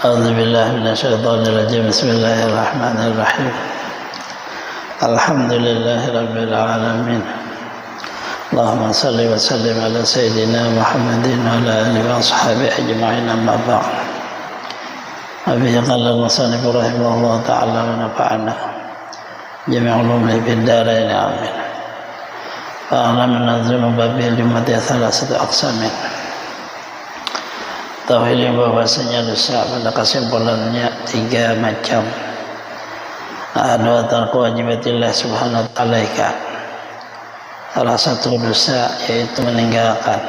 أعوذ بالله من الشيطان الرجيم. بسم الله الرحمن الرحيم. الحمد لله رب العالمين. اللهم صل وسلم على سيدنا محمد وعلى آله وأصحابه أجمعين. أما بعد. وبه قال المصنف رحمه الله تعالى ونفعنا جميع علومه في الدارين آمين. فأعلم أن الذنوب بالجملة ثلاثة أقسام. Tauhid bahwasanya dosa pada kesimpulannya tiga macam. Ada tarku wajibatillah subhanahu wa ta'ala. Salah satu dosa yaitu meninggalkan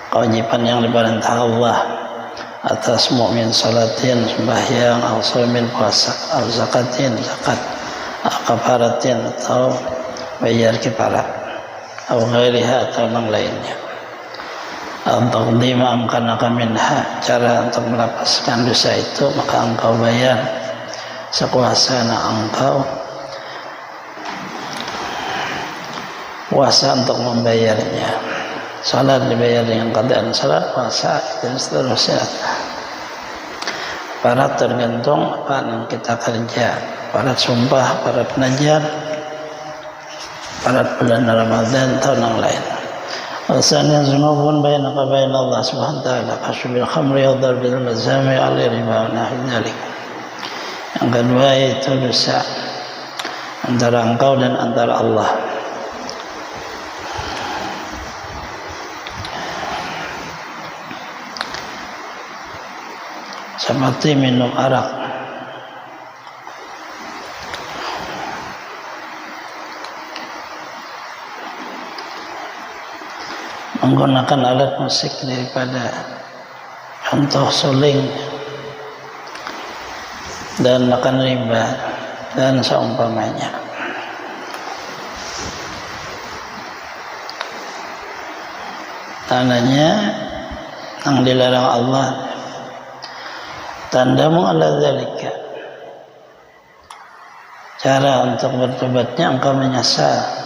kewajiban yang diperintah Allah atas mukmin, salatin sembahyang, atau saumin puasa, atau zakatin zakat, atau kafaratin atau bayar kifarat, atau ghairiha atau yang lainnya. Untuk dimamkanakan minha, cara untuk melepaskan dosa itu maka engkau bayar sekuasa engkau puasa untuk membayarnya. Salat dibayar dengan keadaan salat, puasa dan seterusnya. Para tergantung apa yang kita kerja, para sumpah, para penajar, para bulan Ramadan atau yang lain. Asalnya zunubun bainaka bain Allah subhanahu wa ta'ala kasyubil khamri wa darbil mazami alai riba wa nahi dhalik. Yang kedua itu dosa antara engkau dan antara Allah. Seperti minum arak, menggunakan alat musik daripada contoh suling dan makan riba dan seumpamanya. Tandanya yang dilarang Allah, tandamu ala dzalika, cara untuk bertobatnya engkau menyesal.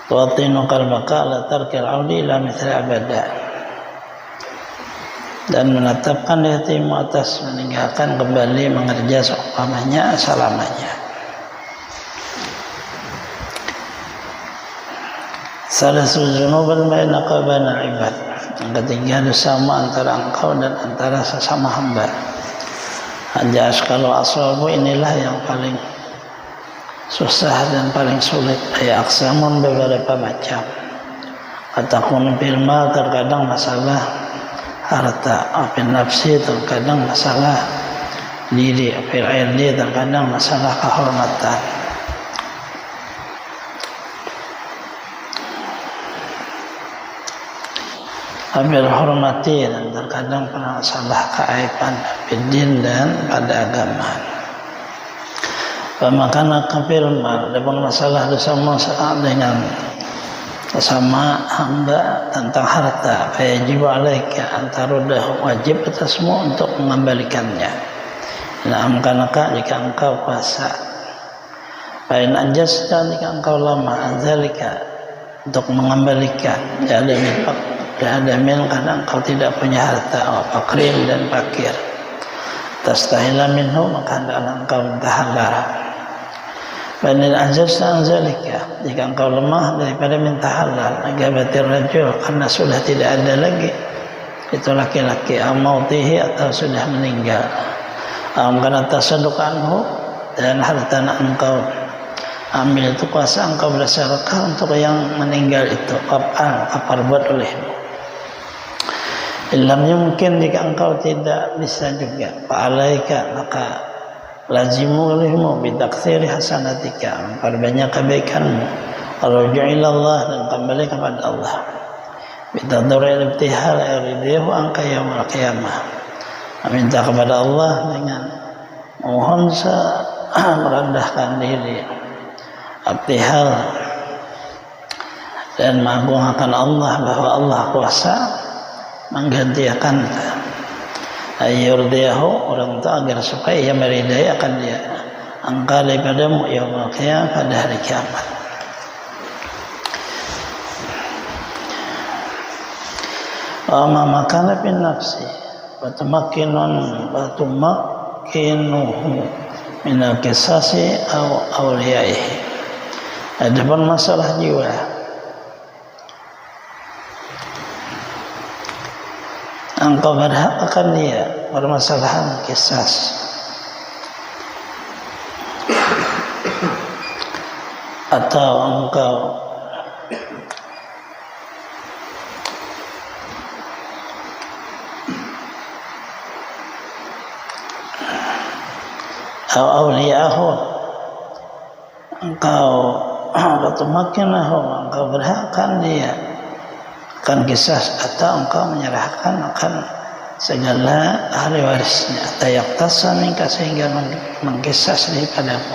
Tu'atinu qalbaka la tarkil audi ila mithli abada, dan menetapkan hatimu atas meninggalkan kembali mengerja seumpamanya selamanya. Salasu dzunubun bainaka bainal ibad. Yang ketiga dosamu antara engkau dan antara sesama hamba. Anjas kalau aswabu, inilah yang paling susah dan paling sulit. Ya aksamun beberapa macam. Atakun filma terkadang masalah harta, apin nafsi terkadang masalah diri, apin irdi terkadang masalah kehormatan. Apin hormati dan terkadang masalah keaiban bidin dan pada agama. Pemakan kafir mal, dalam masalah dosa dengan sama hamba tentang harta, wajib alaika antarudah, wajib atasmu untuk mengembalikannya. Na'amkanaka jika engkau puasa, pain anjasta jika engkau lama, anzalika untuk mengembalikan. Jadamin karena engkau tidak punya harta, fakrim dan fakir. Tastahila minhu, maka hendaklah engkau bertahalah. Banil anjasta anzalika, jika engkau lemah daripada minta halal, agabatir rajul, karena sudah tidak ada lagi itu laki-laki, amautihi atau sudah meninggal, karena tasadduk anhu, dan harta engkau ambil itu kuasa engkau bersedekah untuk yang meninggal itu, kapar buat olehmu. Ilhamnya mungkin jika engkau tidak bisa juga, fa'alaika, maka lazimu olehmu bitakthiri hasanatika, memperbanyak kebaikanmu, ruju' ilallah, dan kembali kepada Allah, bitaduril ibtihal iridihu angka yaumul qiyamah, meminta kepada Allah dengan mohon merendahkan diri, ibtihal, dan mengagungkan Allah bahwa Allah kuasa menggantikan ayyurdiyahu, orang itu agar supaya ia meridai akan dia engkau daripadamu yaumul qiyamah, pada hari kiamat. Wa ma makana bin nafsi, Batumakkinuhu minal qisasi au awliyaihi. Adapun masalah jiwa, engkau berhak akan dia permasalahan kisas atau engkau awliyahu, engkau engkau berhakkan dia akan kisah, atau engkau menyerahkan akan segala ahli warisnya, atau yaktasa minka sehingga mengkisas daripadamu.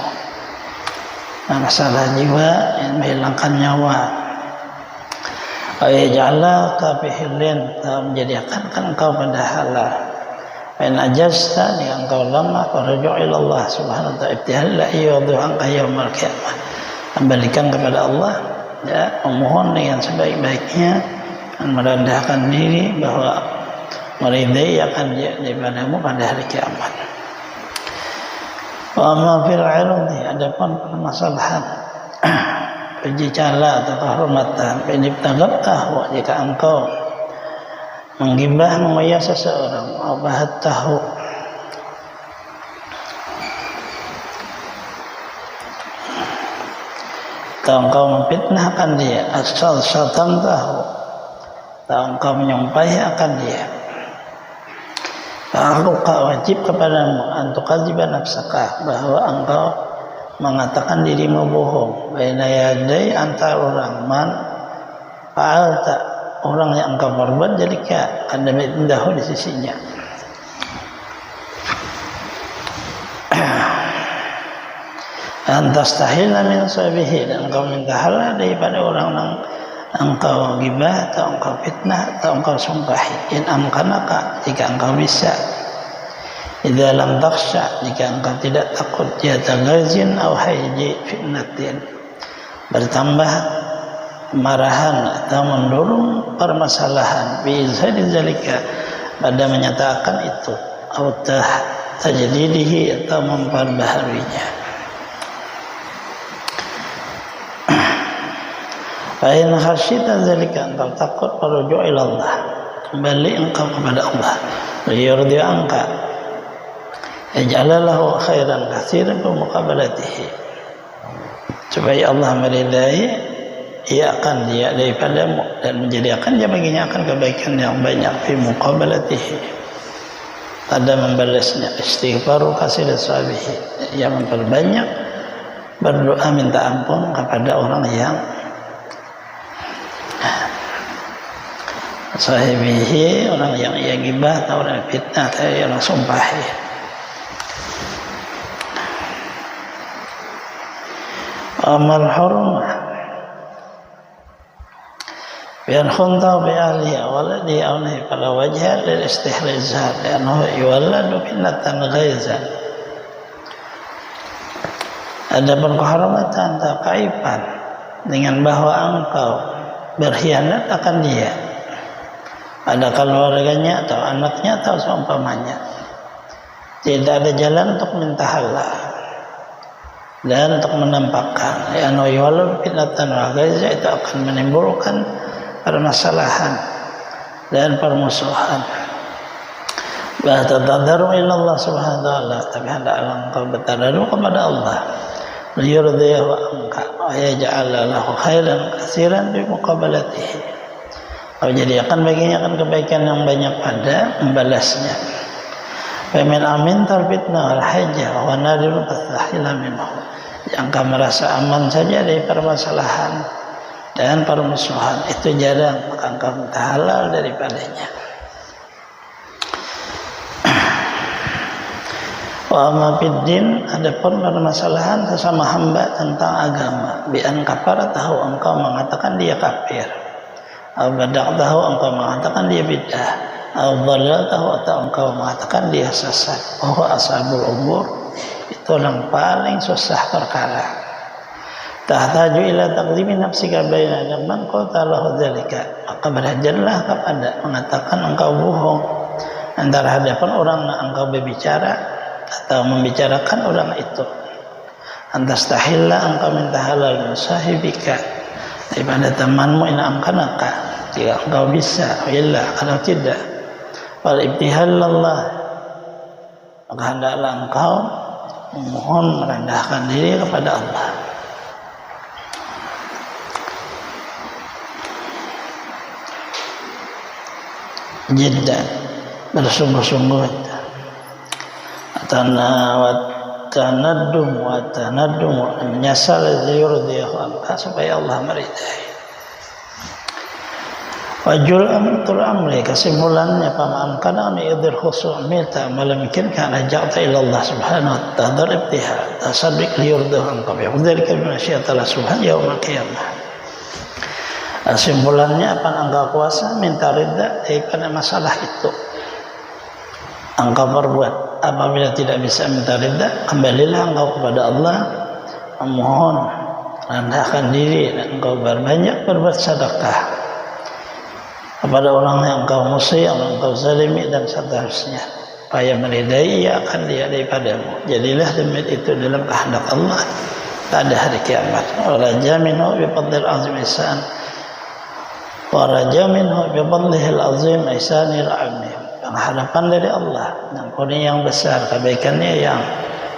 Masalah jiwa yang menghilangkan nyawa, ayaj'alaka bihillin, menjadikan engkau pada halal. In ajazta, jika engkau lemah, farju' ila Allah subhanahu wa ta'ala, ibtihalla iyadhu'anka yawmal qiyamah, kembalikan kepada Allah, ya, memohon dengan sebaik-baiknya dan merendahkan diri bahwa meridai akan dia daripadamu pada hari kiamat. Wa ma fil 'irdi, adapun permasalahan berbicara atau kehormatan, penibtagabtahu, jika engkau menggibah mengoyak seseorang, abahat tahu, atau engkau memfitnahkan dia, asal syaitan tahu, atau engkau menyumpahi akan dia, maka wajib kepadamu untuk kajiban nafsaka, bahwa engkau mengatakan dirimu bohong, baina yadai, antara orang man fa'alta, orang yang engkau berbuat jadika kadami indahu, di sisinya. Antastahilna min sabihi, dan engkau minta halal daripada orang yang engkau gibah atau engkau fitnah atau engkau sumpahi. In amkanaka, jika engkau bisa. Idza lam takhsha, jika engkau tidak takut, ya tagazin au hayji fitnatin, bertambah kemarahan atau mendorong permasalahan, biizhadi zalika, pada menyatakan itu, au tajdidihi, atau memperbaharuinya. Fa in khasyita zalika, engkau takut, farju' ila Allah, kembali engkau kepada Allah, liyurdi angka, yaj'alallahu khairan katsiran bi muqabalatihi, supaya Allah meridai ia akan dia daripadamu dan menjadikan dia baginya akan kebaikan yang banyak, fi muqabalatihi, pada membalasnya. Istighfaru kasir sabihi, yang memperbanyak berdoa minta ampun kepada orang yang sahibihi, orang yang ia gibah atau orang fitnah atau yang sumpahi. Amal hurmah biar khunta bi ahliha waladi awnahi pada wajah lil istihrizat, liannahu yuwalladu fitnatan ghaizan. Adapun kehormatan atau kaipan dengan bahwa engkau berkhianat akan dia, pada keluarganya atau anaknya atau seumpamanya, tidak ada jalan untuk minta halal dan untuk menampakkan, liannahu yuwalladu fitnatan ghaizan, itu akan menimbulkan permasalahan dan permusuhan. Bahwa tadaru ila Allah subhanahu wa ta'ala, tapi hendaklah engkau bertadaru kepada Allah, liyurdiyahu anka wa yaj'ala lahu khairan katsiran bi muqabalatihi, kau jadikan baginya akan kebaikan yang banyak pada membalasnya. Fa min amin fitnah wal hajah wa nadirun tasahila minhu, yang kau merasa aman saja dari permasalahan dan permusuhan, itu jarang, maka engkau minta halal daripadanya. Wa ma fiddin, adapun permasalahan sesama hamba tentang agama, bi an kafaratahu, engkau mengatakan dia kafir, au bada'tahu, engkau mengatakan dia bid'ah, au dhalaltahu, atau engkau mengatakan dia sesat. Oh ashabul umur, itu yang paling susah perkara. Tahtaju ila taqdimi nafsika baina man qala lahu dzalika, maka berhajarlah kepada mengatakan engkau bohong antara hadapan orang yang engkau berbicara atau membicarakan orang itu. Antastahilla engkau minta halal min sahibika, daripada temanmu in amkanaka, jika engkau bisa, illa kalau tidak, wal ibtihalallah, maka hendaklah engkau memohon merendahkan diri kepada Allah. Jiddan, bersungguh-sungguh, tanadum menyasal liyurdiyahu anka, supaya Allah meridai. Wajul amtul amri, kesimpulannya pamaamkan ani idhir khusu' mita malamkinkan aja'ta ila Allah subhanahu wa ta'ala ibtihal tasaddiq liyurdiyahu anka bi'udhirika minasyaitallah subhanahu yawmal qiyamah. Kesimpulannya apa engkau kuasa minta ridha daripada masalah itu engkau perbuat. Apabila tidak bisa minta ridha, kembalilah engkau kepada Allah, memohon, rendahkan diri, dan engkau berbanyak berbuat sedekah kepada orang yang engkau musuhi, yang engkau zalimi, dan seterusnya, supaya meridai ia akan dia daripadamu. Jadilah demi itu dalam kehendak Allah pada hari kiamat. Waraja minhu bifadlil azim ihsan, waraja minhu bifadlihil azim ihsanil amim. Harapan dari Allah yang kurnia yang besar, kebaikannya yang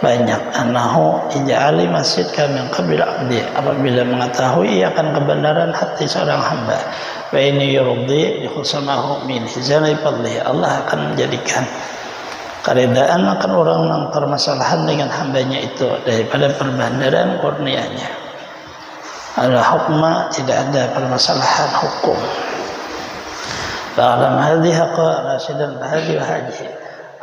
banyak. Anahu ij'ali masjid kami qabil abdi, apabila mengetahui akan kebenaran hati seorang hamba, wa ini yurdi bikhusamahu min hizani fadlihi, Allah akan menjadikan keridaan akan orang yang permasalahan dengan hambanya itu daripada perbandaran kurnianya. Ala hukma, tidak ada permasalahan hukum. Ba'alam hadhi haqqa rasidan bahadi wa haji,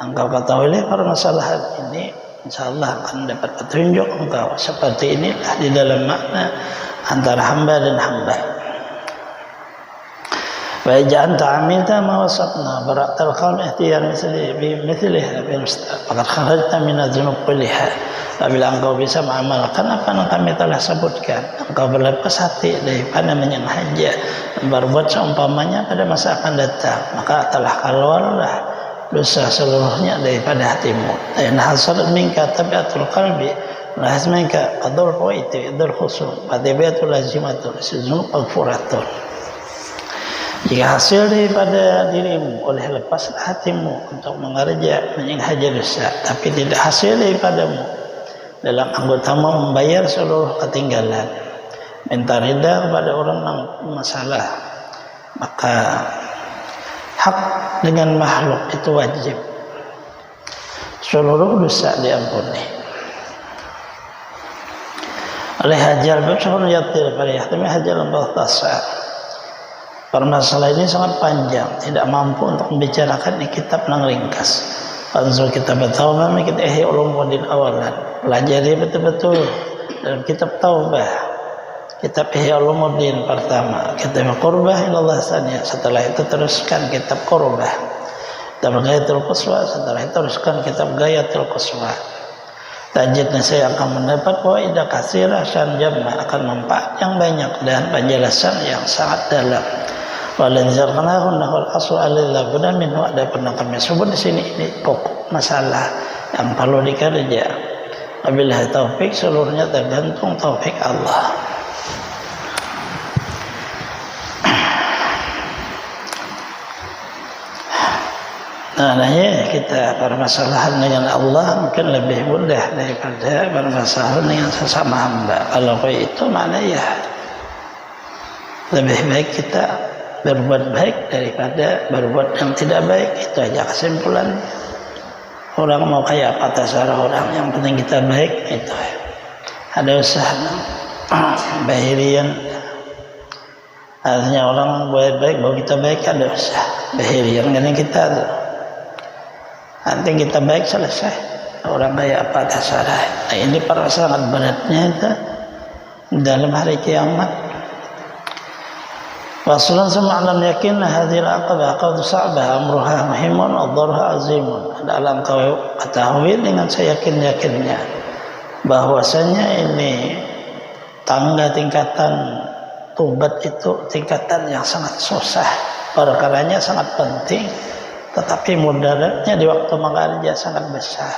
engkau ketahuilah permasalahan ini, insyaallah akan dapat petunjuk engkau. Seperti inilah di dalam makna antara hamba dan hamba. Wa ija'an ta'amilta ma wasatna bara'tal qalb ihtiyar mithliha bil mustaq faqad kharajta min adh-dhunub kulliha. Apabila engkau bisa mengamalkan apa yang kami telah sebutkan, engkau berlepas hati daripada menyengaja berbuat seumpamanya pada masa akan datang, maka telah keluarlah dosa seluruhnya daripada hatimu. Dan hasalat minka tabiatul qalbi, lahas minka qadul qaiti idul khusum, fatibiatul lazimatul sizunub al-furatun. Jika hasil daripada dirimu oleh lepaslah hatimu untuk mengerja menyengaja dosa, tapi tidak hasil daripadamu dalam anggotamu membayar seluruh ketinggalan, minta ridha kepada orang yang masalah, maka hak dengan makhluk itu wajib, seluruh dosa diampuni. Oleh hajal bersahun yatir fariyahtamih hajal bahtasah. Permasalahan ini sangat panjang, tidak mampu untuk membicarakan di kitab yang ringkas. Anzul kitab Taubah, kita Ihya Ulumuddin awalan, pelajari betul-betul dalam kitab Taubah, kitab Ihya Ulumuddin pertama, kitab Qurbah ilallah saniyah, setelah itu teruskan kitab Qurbah, kitab Ghayatul Quswa, setelah itu teruskan kitab Ghayatul Quswa. Tajidnya saya akan mendapat faidah katsirah dan jamma, akan manfaat yang banyak dan penjelasan yang sangat dalam. Walanzarnahu nahul aslu alillah guna minhu, ada pernah kami sebut di sini, ini pokok masalah yang perlu dikerja. Wabillahi taufik, seluruhnya tergantung taufik Allah. Nah, kita permasalahan dengan Allah mungkin lebih mudah daripada permasalahan dengan sesama hamba. Kalau itu mana ya lebih baik kita berbuat baik daripada berbuat yang tidak baik. Itu aja kesimpulan. Orang mau kayak apa terserah orang, yang penting kita baik. Itu ada usaha bahirian, artinya orang buat baik bahwa kita baik, ada usaha bahirian kan kita tuh. Nanti kita baik selesai, orang kayak apa terserah. Nah, ini para sangat beratnya itu dalam hari kiamat. Rasulullah SAW yakin hadhil aqabah aqadu sa'bah amruha muhimun adharuha azimun. Dalam kau ketahui dengan seyakin-yakinnya bahwasanya ini tangga tingkatan tobat itu tingkatan yang sangat susah, perkaranya sangat penting, tetapi mudaratnya di waktu mengajar sangat besar.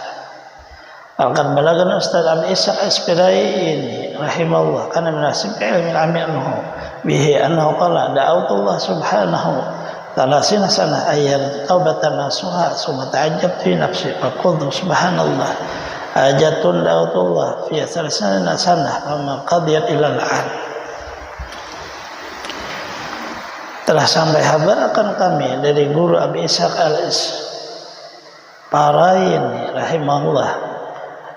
Bahkan balagan Ustaz Abdul Ishaq As-Spirai ini rahimahullah kana menasib ilmi al-amilhu bihi annahu qala da'awtullah subhanahu talasina sana ayat taubatan nasuha summa ta'ajjab fi nafsi wa qultu subhanallah ajatun da'awtullah fi salasana sana wa qadiyat ila al-an. Telah sampai kabar akan kami dari guru Abi Ishaq Al-Isparai rahimahullah,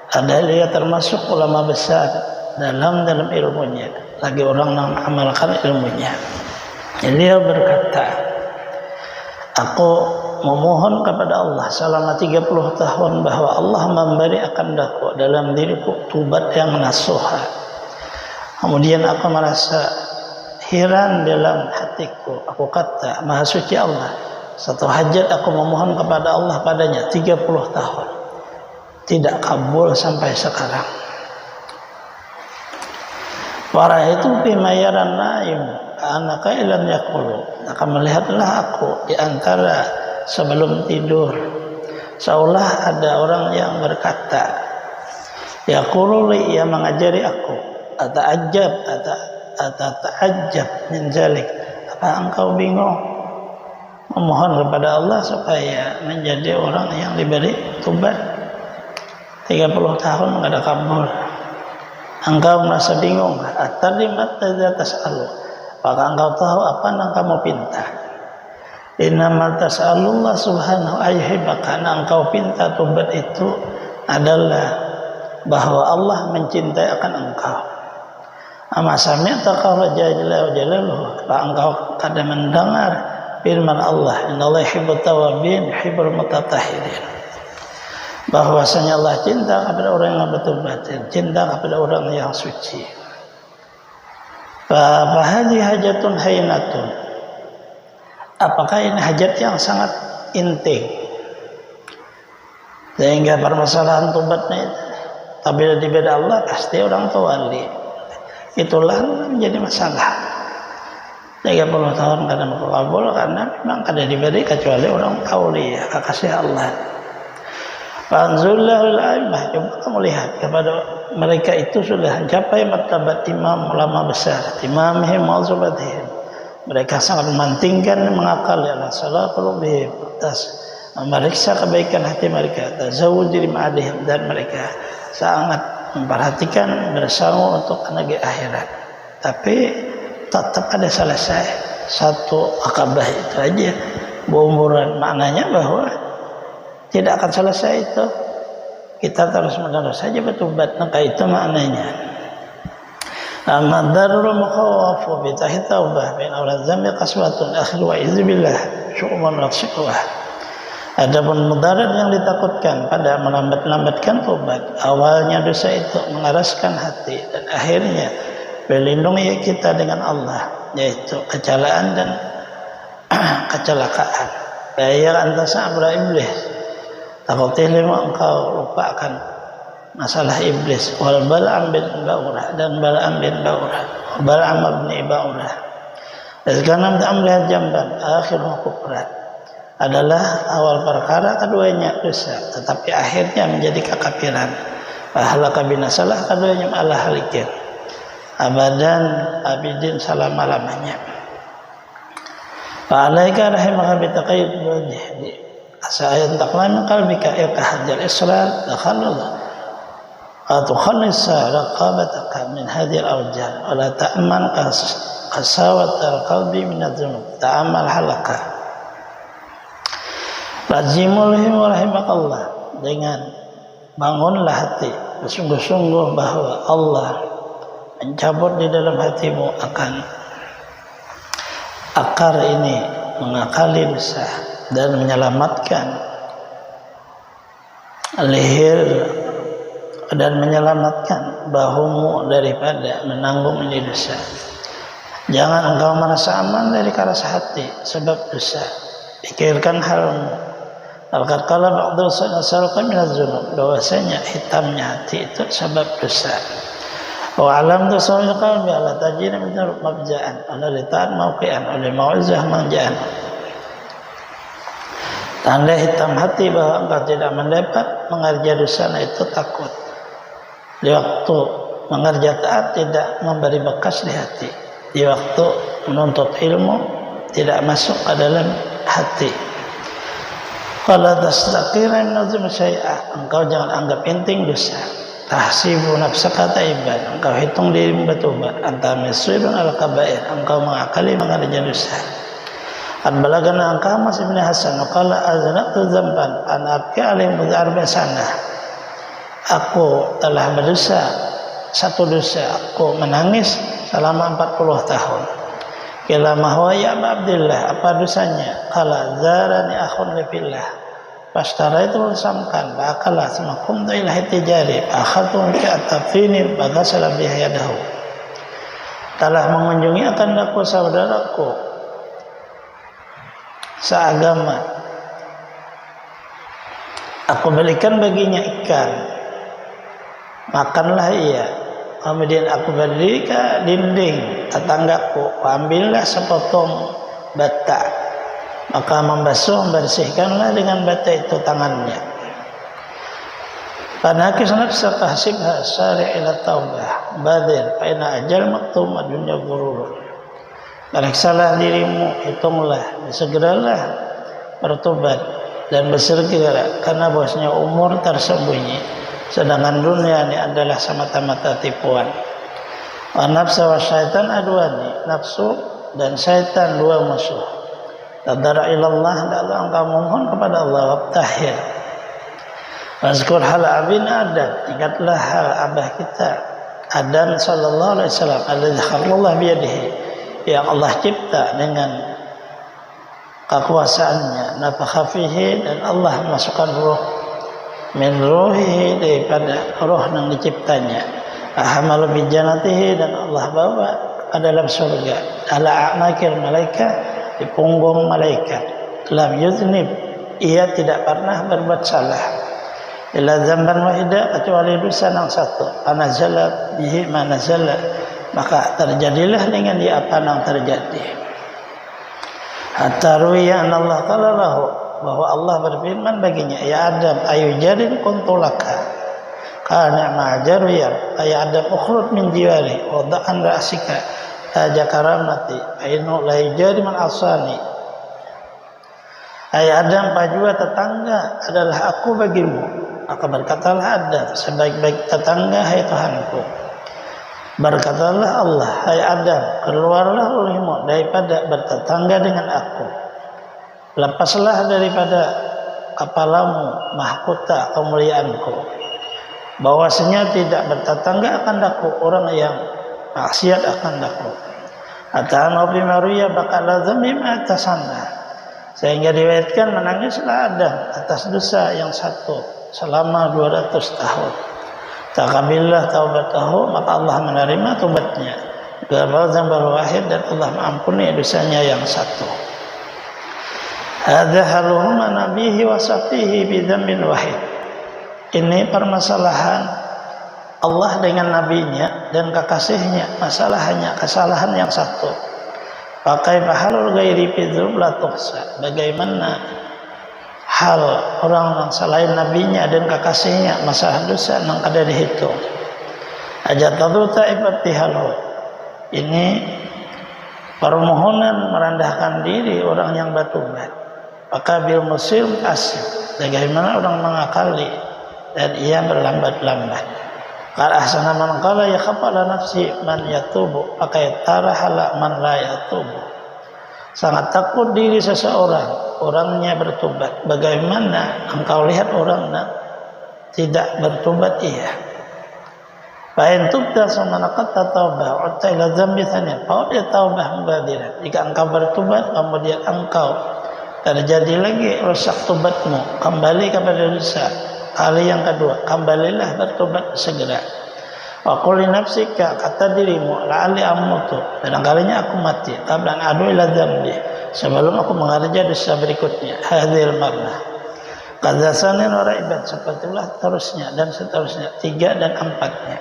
ada dia termasuk ulama besar dalam ilmunya, lagi orang yang mengamalkan ilmunya. Dia berkata, aku memohon kepada Allah selama 30 tahun bahwa Allah memberi akan daku dalam diriku tubat yang nasuha. Kemudian aku merasa heran dalam hatiku. Aku kata, Maha Suci Allah, satu hajat aku memohon kepada Allah padanya 30 tahun. Tidak kabul sampai sekarang. Para itu pimayaran naim anaka ilan yakulu. Maka melihatlah aku di antara sebelum tidur, seolah ada orang yang berkata, yaqulu li, ia mengajari aku, ata'ajjab min zalik, apa engkau bingung memohon kepada Allah supaya menjadi orang yang diberi tubat 30 tahun enggak ada kabul. Engkau merasa bingung, atalimat tas'alu, apakah engkau tahu apa yang kamu pinta? Innamal tas'alullah subhanahu ayyuhibaka, karena engkau pinta tubat itu adalah bahwa Allah mencintai akan engkau. Ama sami'ta qawla jalla jalaluhu, apa engkau kadang mendengar firman Allah, innallaha yuhibbut tawwabin yuhibbul mutatahhirin, bahwasanya Allah cinta kepada orang yang bertobat, cinta kepada orang yang suci. Fa hadhihi hajatun hainatun, apakah ini hajat yang sangat intim sehingga permasalahan tobatnya itu apabila dibeda Allah pasti orang tawali, itulah menjadi masalah. 30 tahun karena makabul, karena memang kada diberi kecuali orang tawali, kekasih Allah. Fanzullahul a'immah, coba kamu lihat kepada mereka itu sudah mencapai martabat imam ulama besar, imamihim wa zubatihim. Mereka sangat memantingkan, mengakali ala salah qulubihim, atas memeriksa kebaikan hati mereka, tazawwud diri ma'adihim, dan mereka sangat memperhatikan bersama untuk negeri akhirat. Tapi tetap ada selesai satu akabah itu aja berumuran, maknanya bahwa tidak akan selesai itu. Kita terus menerus saja bertobat, maka itu maknanya. Amma darul mukhawafu bi taubah bin awla dzambi qaswatun akhir wa izbillah syu'man nafsuha. Adapun mudarat yang ditakutkan pada melambat-lambatkan tobat, awalnya dosa itu mengeraskan hati dan akhirnya berlindungi kita dengan Allah, yaitu kecelakaan dan kecelakaan. Bayar antasa abra iblis, takutnya engkau lupakan masalah iblis. Wal Bal'am bin Ba'urah, dan Bal'am bin Ba'urah, Bal'am bin Ba'urah. Sekarang melihat jamban akhir kufran adalah awal perkara, keduanya dosa, tetapi akhirnya menjadi kekafiran. Pahalaka binasalah, keduanya Allah halikin abadan abidin selama-lamanya. Fa'alaika rahimaka bitaqayyud wajhi asa'ayat taqlam qalbika ilkahajal israr dakhalullah atukhalisa raqabataka min hadhil awjal wa la ta'man qasawat al-qalbi min adh-dhunub ta'amal halaka lazimulhim wa rahimakallah, dengan bangunlah hati bersungguh-sungguh bahwa Allah mencabut di dalam hatimu akan akar ini, mengakali dosa dan menyelamatkan leher dan menyelamatkan bahumu daripada menanggung ini dosa. Jangan engkau merasa aman dari keras hati sebab dosa. Pikirkan halmu. Al-qala ba'dhu sanasarqa min az-zunub, bahwasanya hitamnya hati itu sebab dosa. Wa alam tasawil qalbi ala tajina min mabja'an ala litan mawqi'an ala mau'izah manja'an. Tanda hitam hati bahwa engkau tidak mendapat mengerja dosa itu takut. Di waktu mengerja taat tidak memberi bekas di hati. Di waktu menuntut ilmu tidak masuk ke dalam hati. Qala tastaqira min nazm syai'a, engkau jangan anggap penting dosa. Tahsibu nafsaka taiban, engkau hitung dirimu bertobat. Anta misirun al-kabair, engkau mengakali mengerja dosa. An-balagana angka Mas ibn Hasan qala aznaqtu dzamban an abki alaih mudharba sana. Aku telah berdosa satu dosa, aku menangis selama 40 tahun. Kila mahwa ya Abdillah, apa dosanya? Qala zarani akhun fillah. Pastara itu bersamkan, bakalah semakum tu ilahi tijari, akhatu ke atafini bagasala bihayadahu. Telah mengunjungi akan aku saudaraku seagama. Aku berikan baginya ikan, makanlah ia. Kemudian aku berdiri ke dinding tetanggaku, ambillah sepotong bata, maka membersihkanlah dengan bata itu tangannya. Fanakis nafsaka hasibha sari' ila taubah badir fa inna ajal maktum dunya gurur. Periksalah dirimu, hitunglah, segeralah bertobat dan bersegera, karena bosnya umur tersembunyi, sedangkan dunia ini adalah semata-mata tipuan. Wa nafsa wa syaitan adwani, nafsu dan syaitan dua musuh. Tadara ilallah, hendaklah engkau mohon kepada Allah, wabtahir. Wazkur hal abin Adam, ingatlah hal abah kita Adam sallallahu alaihi wasallam, alladzi khalaqallahu biyadihi, yang Allah cipta dengan kekuasaannya, nafakha fihi, dan Allah memasukkan ruh min ruhihi, daripada roh yang diciptanya, ahamalu bi jannatihi, dan Allah bawa ke dalam surga, ala a'nakil malaikat, di punggung malaikat, lam yuznib, ia tidak pernah berbuat salah, illa dzamban wahida, kecuali dosa yang satu, anazala bihi manazala, maka terjadilah dengan dia apa yang terjadi. Hatta ruwiya an Allah qala lahu, bahwa Allah berfirman baginya, ya Adam ayujarin kuntulaka kana ma'jaru ya Adam ukhruj min jiwari wada'an ra'sika taja karamati ainu la yujari man asani. Hai Adam, pajua tetangga adalah aku bagimu. Maka berkatalah Adam, sebaik-baik tetangga hai Tuhanku. Berkatalah Allah, hai Adam, keluarlah olehmu daripada bertetangga dengan aku. Lepaslah daripada kepalamu mahkota kemuliaanku, bahwasanya tidak bertetangga akan aku orang yang maksiat akan aku. Ata'an obi maruya bakal lazimim atasana, sehingga diriwayatkan menangislah Adam atas dosa yang satu selama 200 tahun. Taqabillah taubatahu, maka Allah menerima taubatnya. Ghafara dzambal wahid, dan Allah mengampuni dosanya yang satu. Hadza haluhuma nabihi wa safihi bi dzambin wahid. Ini permasalahan Allah dengan nabinya dan kekasihnya, masalahnya kesalahan yang satu. Pakai bahalul ghairi fi dzulm la tuhsa. Bagaimana hal orang yang selain nabinya dan kekasihnya, masalah dosa yang ada dihitung. Ajatadu ta'ibatihalu, ini permohonan merendahkan diri orang yang bertobat. Maka bil musil asif, bagaimana orang mengakali dan ia berlambat-lambat. Qal ahsana man qala ya khafala nafsi man yatubu, pakai tarahala man la yatubu. Sangat takut diri seseorang, orangnya bertobat. Bagaimana engkau lihat orang tidak bertobat ia? Fa'in tubta samana qatta taubah uta ila dzambi tsani fa dia taubah mubadiran. Jika engkau bertobat kemudian engkau terjadi lagi rusak tobatmu, kembali kepada dosa, kali yang kedua kembalilah bertobat segera. Wa qul li nafsika, kata dirimu, la'alli amutu, barangkalinya aku mati, qabla an adu ila dzambi, sebelum aku mengerja dosa berikutnya. Hadhil marrah qadzasanin wa raiban, sepertilah terusnya dan seterusnya, 3 dan 4-nya.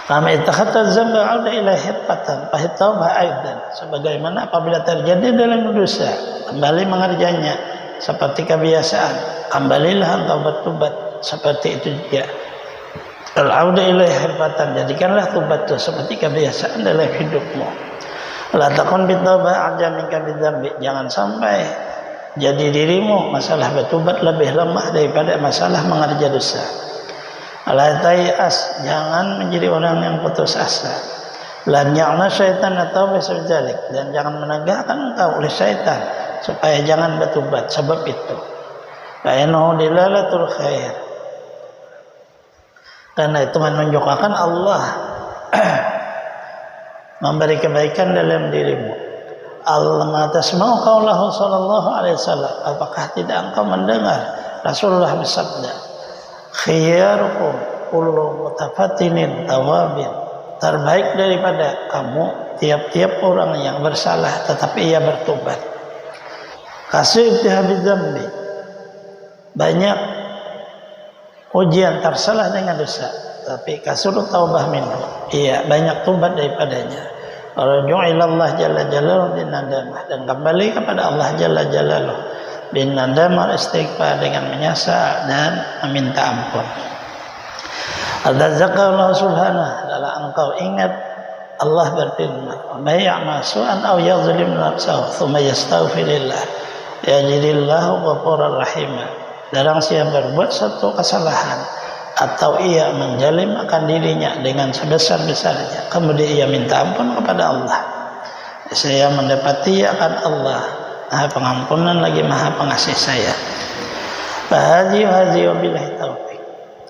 Kama ittakhadha dzamba 'auda ila hibbatan fa taubah aidan, sebagaimana apabila terjadi dalam dosa kembali mengerjanya, seperti kebiasaan, kembalilah engkau bertobat seperti itu juga. Al-auda ilaihi hirbatan, jadikanlah tobat itu seperti kebiasaan dalam hidupmu. La takun bitawbah ajaminka bidzambi, jangan sampai jadi dirimu masalah bertobat lebih lemah daripada masalah mengerja dosa. La tayas, jangan menjadi orang yang putus asa. Lan ya'na syaitan atau bisadzalik, dan jangan menegakkan engkau oleh syaitan supaya jangan bertobat sebab itu. Fa innahu dilalatul khair, karena itu menunjukkan Allah memberi kebaikan dalam dirimu. Allah tasma'u qaulahu sallallahu alaihi wasallam, apakah tidak engkau mendengar Rasulullah bersabda, khiyarukum kullu mutafattinin tawabin, terbaik daripada kamu tiap-tiap orang yang bersalah tetapi ia bertobat. Kasih ibtihabi dzambi, banyak ujian tersalah dengan dosa, tapi kasur taubah minhu, iya banyak tobat daripadanya. Raju'u ilallah jalla jalaluhu bin nadamah, dan kembali kepada Allah jalla jalaluhu bin nadamah, istighfar dengan menyesal dan meminta ampun. Adzakara Allah subhanahu, adalah engkau ingat Allah berfirman, may ya'mal su'an aw yazlim nafsahu thumma yastaghfirillah yajidillahu ghafurur rahimah. Barang siapa berbuat satu kesalahan atau ia menjalim akan dirinya dengan sebesar-besarnya, kemudian ia minta ampun kepada Allah, saya mendapati akan Allah Maha Pengampunan lagi Maha Pengasih saya. Bahadi wabillahi taufik,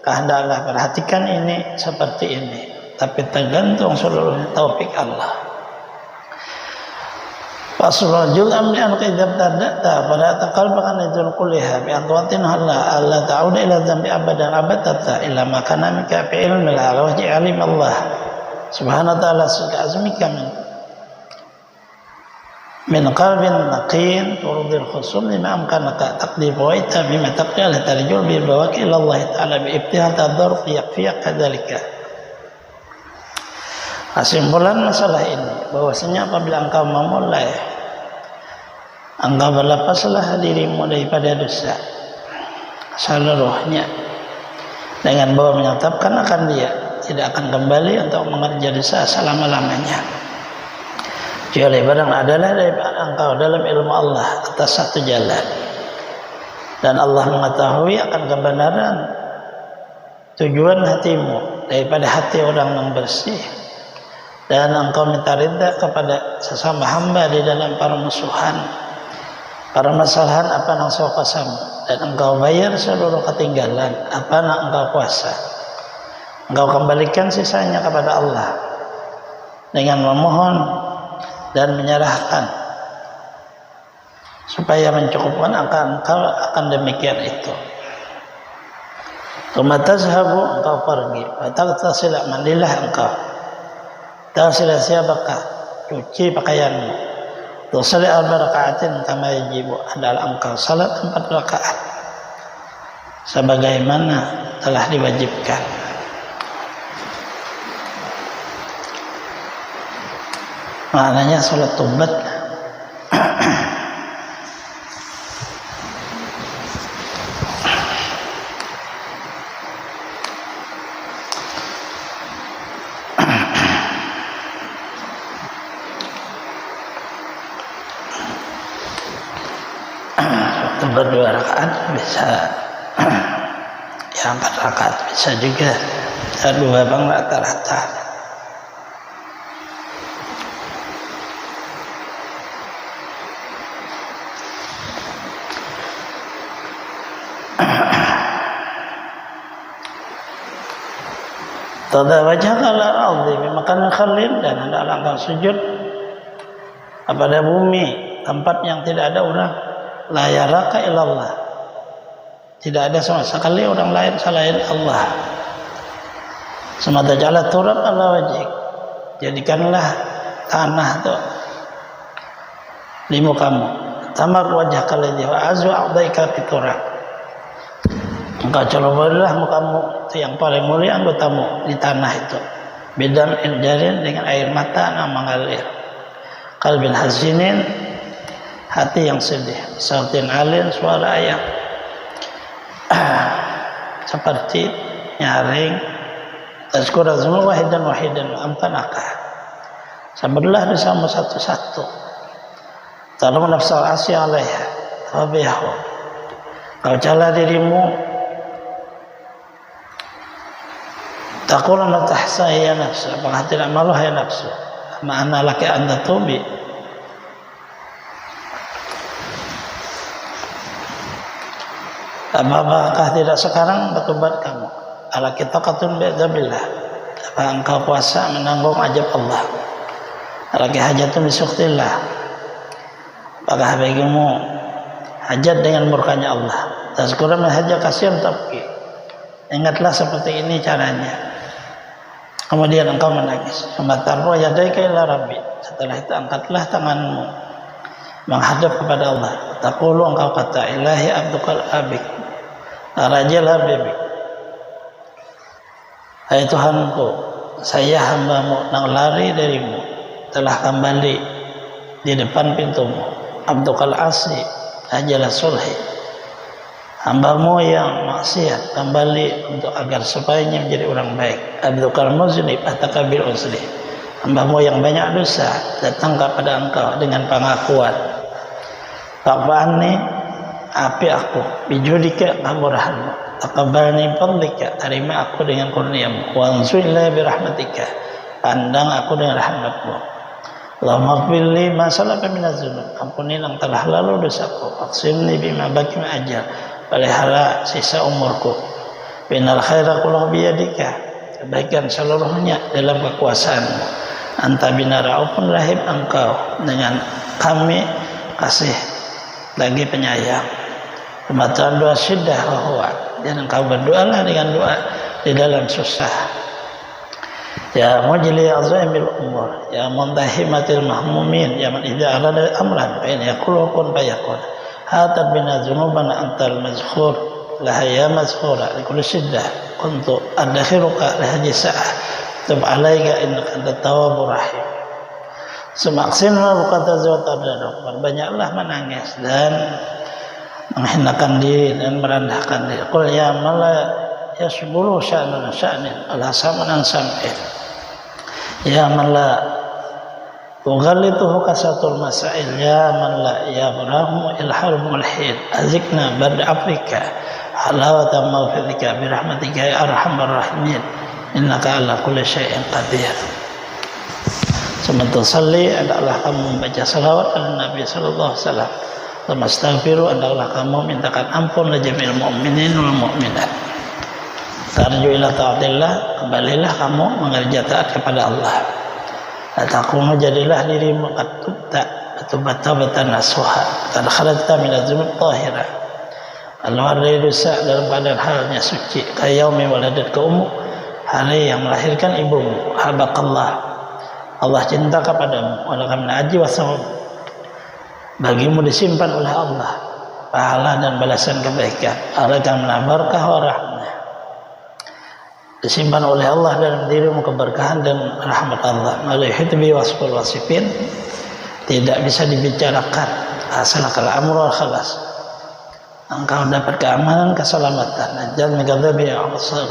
hendaklah perhatikan ini seperti ini, tapi tergantung seluruhnya taufik Allah. Faslul amri an qidab tadata pada taqalbakan idul kuliha bi atwatin halla alla ta'uda ila dzambi abadan abadata illa makana mika fi ilmi la wajhi alim Allah subhanahu wa ta'ala suka azmika min qalbin naqin turudil khusum lima amkanaka taqdir waita bima taqdi ala tarjul bi bawaki ila Allah ta'ala bi ibtihal tadhur yakfiya kadzalika. Kesimpulan masalah ini bahwasanya apabila engkau memulai, engkau berlepaslah dirimu daripada dosa seluruhnya dengan bahwa menyatakan akan dia tidak akan kembali untuk mengerjakan dosa selama-lamanya. Kecuali barang adalah daripada engkau dalam ilmu Allah atas satu jalan, dan Allah mengetahui akan kebenaran tujuan hatimu daripada hati orang yang bersih, dan engkau minta ridha kepada sesama hamba di dalam permusuhan, permasalahan apa yang engkau kuasamu, dan engkau bayar seluruh ketinggalan apa yang engkau kuasa, engkau kembalikan sisanya kepada Allah dengan memohon dan menyerahkan supaya mencukupkan akan demikian itu. Tumatazhabu, engkau pergi, fatagtasila, mandilah engkau, taghsila siyabaka, cuci pakaianmu, tusalli 4 raka'atin kama yajibu, adalah engkau salat 4 rakaat sebagaimana telah diwajibkan. Maknanya salat tobat berdua rakaat bisa, ya 4 rakaat bisa juga, 2 bang rata-rata. Tada wajah ala al-ardi bimakan khalil, dan hendaklah engkau sujud pada bumi tempat yang tidak ada orang. La yaraka illallah, tidak ada sama sekali orang lain selain Allah. Semata jala turab ala wajhik, jadikanlah tanah itu di mukamu. Tamar wajah kalidhi wa azu a'daika fiturab, engkau coloblah mukamu itu yang paling mulia anggotamu di tanah itu. Bidam iljarin, dengan air mata yang mengalir. Qalbin hazinin, hati yang sedih, sautin alin, suara yang seperti nyaring, tazkura dzunub wahidan amkanaka, sabarlah bersama satu-satu, talam nafsal asy alaiha wabiyahu, kau cela dirimu, taquluna tahsa ya nafsu, apakah tidak malu hai nafsu, ma'ana laki anda tubi. Apakah tidak sekarang bertobat kamu? Ala kita katun bi'adzabillah. Apa engkau kuasa menanggung ajab Allah? Ala hajatun bisuktillah. Apakah bagimu hajat dengan murkanya Allah? Tazkura min hajat kasihan tabki. Ingatlah seperti ini caranya. Kemudian engkau menangis. Sumbatarwa yadaika ila rabbi. Setelah itu angkatlah tanganmu menghadap kepada Allah. Taqulu engkau kata ilahi abdukal abik. Rajal Habibik, hai Tuhanku, saya hambamu yang lari darimu, telah kembali di depan pintumu. Abdukal asli, ajalah sulhi, hambamu yang maksiat kembali untuk agar supaya menjadi orang baik. Abdukal muznib atakabil usli, hambamu yang banyak dosa datang kepada engkau dengan pengakuan. Fa'fa'anni, api aku bijudika kemurahanmu, taqabbalni fadlika, terima aku dengan kurniamu, wanzurni birahmatika, pandang aku dengan rahmatmu. Allahumma ighfirli ma salafa minaz dzunub, ampuni yang telah lalu dosaku, aqsimni bima baqi min ajal, pelihara sisa umurku. Innal khaira kulluhu biyadika, kebaikan seluruhnya dalam kekuasaanmu. Anta bina raufun rahim, engkau dengan kami kasih lagi penyayang. Kematian doa syiddah wahwa, dan engkau berdoalah dengan doa di dalam susah. Ya mujli azaimil umur, ya muntahimatil mahmumin, ya man idza arada amran fa in yaqulu kun fayakun. Hatat bina dzunubana antal mazkur, la ya mazkura li kulli syiddah kuntu adkhiruka la hajisa'ah tub alaika innaka antat tawwabur rahim. Semaksimal kata zawatadaduk, berbanyaklah menangis dan menghinakan diri dan merendahkan diri. Qul ya mala yasburu sya'nan sya'nin ala samanan sam'in, ya mala ughallituhu kasatul masail, ya man la yabrahu ilhal mulhid, azikna bad afrika halawata mawfidika birahmatika ya arhamar rahimin, innaka ala kulli syai'in qadir. Sementara salli adalah kamu membaca salawat kepada Nabi sallallahu alaihi wasallam. Mastaghfiru adalah kamu mintakan ampun lajamil mu'minin wal mu'minat. Tarju ila ta'atillah, kembalilah kamu mengerja taat kepada Allah. Takunu jadilah dirimu qatubta atubata nasuha, qad kharajta min az-dzunub tahira. Allah dari dosa dalam keadaan halnya suci, kayaumi waladatka ummu, hari yang melahirkan ibumu. Habakallah, Allah cinta kepadamu, walakam aji wasawab, bagimu disimpan oleh Allah pahala dan balasan kebaikan. Alhamdulillah barakah wa rahmah, disimpan oleh Allah dalam dirimu keberkahan dan rahmat Allah. Malihitbi wasful wasifin, tidak bisa dibicarakan. Asal kal amru wal khalas, engkau dapat keamanan, keselamatan. Najat min ghadabi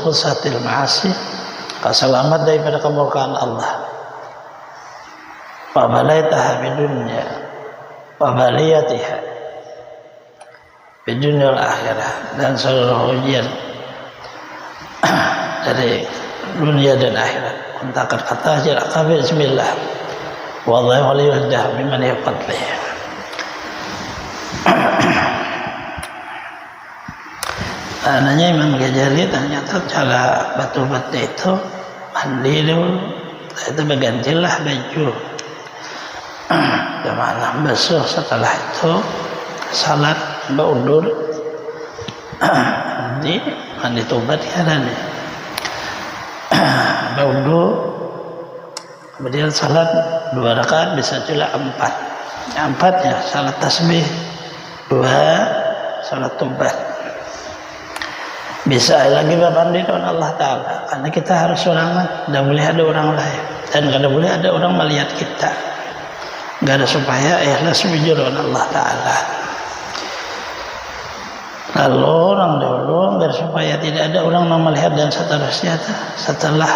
khusatil ma'asi, kau selamat daripada kemurkaan Allah. Wa balaitaha bidunya wabaliyatiha di dunia akhirah, dan seluruh ujian dari dunia dan akhirat. Kuntakat kata jarak kabir bismillah wallahi waliyuhdah biman yaqadlih. Ananya Imam Ghazali ternyata cara batu-batu itu mandi dulu, itu bergantilah baju malam basuh, setelah itu salat berundur di mandi tobat kadang berundur, kemudian salat 2 rakaat, bisa juga 4 ya salat tasbih 2, salat tobat, bisa lagi berbanding dengan Allah Ta'ala, karena kita harus selamat, tidak boleh ada orang lain dan tidak boleh ada orang melihat kita. Enggak ada supaya ikhlas jujur dengan Allah Ta'ala. Lalu orang dulu agar supaya tidak ada orang yang melihat dan seterusnya setelah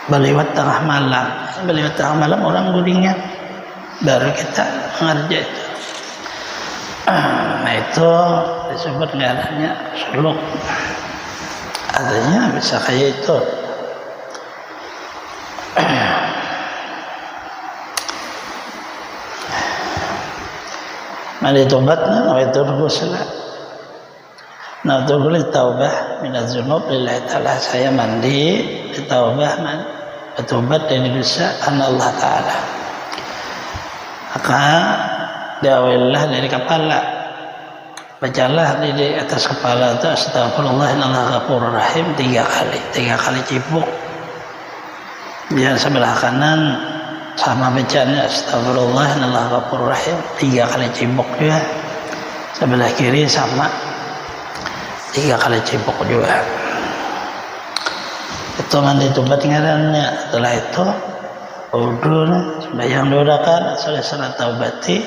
berlewat tengah malam orang gulingan baru kita mengerja itu. Nah itu disebut ngarannya suluk. Artinya bisa kayak itu. Mari tobatna wa turghusla. Nah turghul taubah minaz dzunub lillahi ta'ala. Saya mandi taubah bertobat dari dosa karena Allah Ta'ala. Maka dawillah dari kepala, bacalah di atas kepala itu astagfirullah innallaha ghafurur rahim 3 kali cipuk. Yang sebelah kanan sama bacanya astagfirullah innallaha ghafurur rahim 3 kali cipuk juga. Sebelah kiri sama 3 kali cipuk juga. Itu mandi tobat ngarannya. Setelah itu wudu sembahyang 2 rakaat salat taubati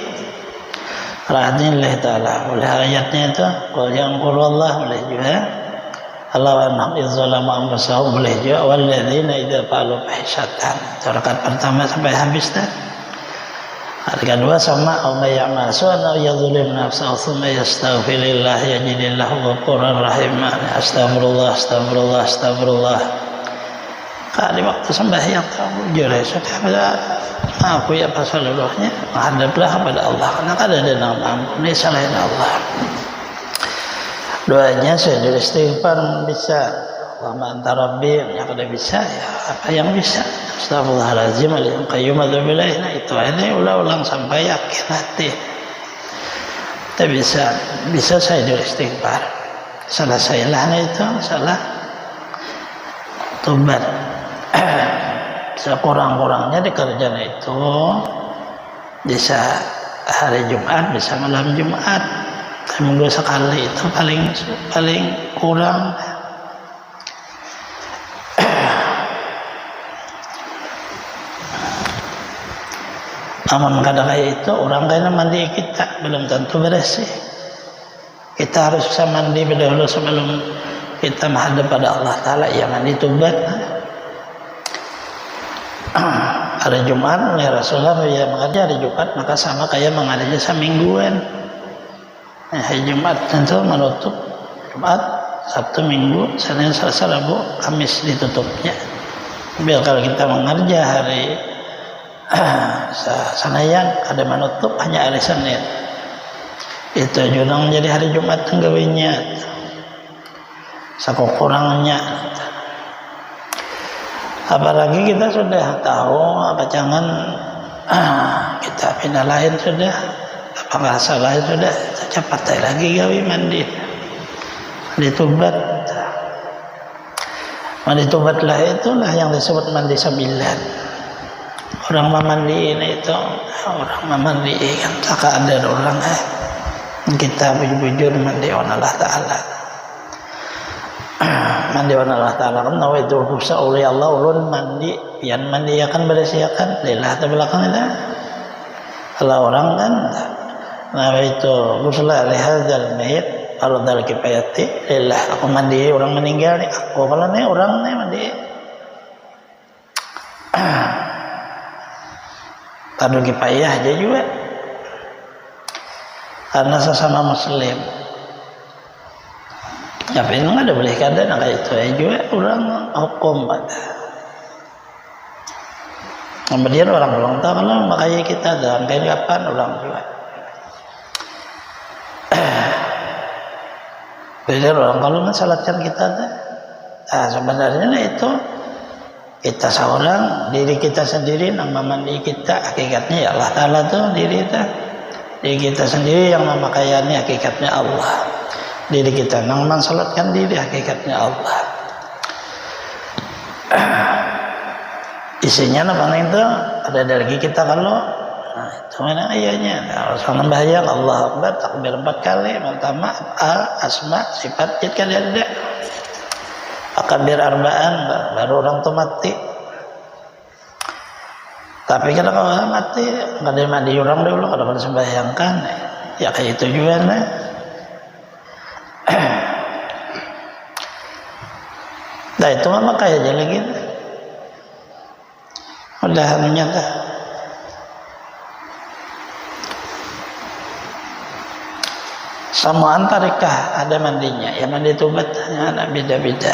rahmatillah taala. Boleh ayatnya itu qul yang qul Allah boleh juga. Allah wa nahmi zalama anfusahum boleh juga. Walladzina idza fa'alu fahsyatan. Rakaat pertama sampai habis dah. Rakaat kedua sama au may ya'mal su'an aw yadhlim nafsahu thumma yastaghfirullah yajidillahu ghafurur rahim. Astagfirullah. Di waktu sembahyang jujur sudah aku ya seluruhnya menghadaplah kepada Allah karena ada dan ampuni selain Allah. Doanya saya istighfar bisa Allahumma anta rabbi yang kada bisa ya apa yang bisa astagfirullahalazim aliyul qayyum adzbillahi. Nah itu ini ulang-ulang sampai yakin hati. Tapi bisa saya istighfar. Salah saya lah itu salah tobat. Sekurang-kurangnya di kerjaan itu bisa hari Jumat, bisa malam Jumat, seminggu sekali itu paling kurang. Namun kadang kayak itu orang kayaknya mandi kita belum tentu bersih. Kita harus bisa mandi dahulu sebelum kita menghadap pada Allah Ta'ala. Ya mandi tobat. Hari Jumat ya Rasulullah ya mengajar hari Jumat maka sama kayak mengajar semingguan. Nah, hari Jumat tentu menutup Jumat, Sabtu, Minggu, Senin, Selasa, Rabu, Kamis ditutupnya. Biar kalau kita mengerja hari Senayan ada menutup hanya hari Senin. Itu juga menjadi hari Jumat tenggawinya. Sakurangnya. Apalagi kita sudah tahu apa jangan kita pindah lain sudah apa bahasa lain sudah cepat lagi gawi mandi tobatlah itulah yang disebut mandi 9. Orang mandi ini itu orang mandi kan tak ada orang kita bujur mandi Allah Ta'ala. Mandi Allah Ta'ala kan nawaitu rusa oleh Allah ulun mandi pian mandi akan bersiakan lillah ta belakang itu kalau orang kan nawaitu rusula li hadzal mayit fardal kifayati lillah aku mandi orang meninggal nih aku kalau nih orang nih mandi fardu kifayah aja juga karena sesama muslim. Tapi itu ada boleh kadang kayak itu juga orang hukum pada. Kemudian orang ulang tahun makanya kita dalam kapan ulang juga. Kemudian orang kalau mensalatkan kita, sebenarnya itu kita seorang diri kita sendiri nama mandi kita hakikatnya ya Allah Ta'ala tuh diri kita sendiri yang memakaiannya hakikatnya Allah. Diri kita nang mensalatkan diri hakikatnya Allah. Isinya apa itu ada lagi kita kalau itu mana ayatnya Rasul membayang Allah Akbar takbir 4 kali minta maaf asma sifat jid kali ada akabir arba'an baru orang tuh mati Tapi kalau orang mati nggak ada mandi orang dulu, kalau sembahyangkan ya kayak itu juga nah. Nah itu mah kayak aja lagi. Udah anunya dah. Samuan tarikah ada mandinya, ya mandi tubatnya ada beda-beda.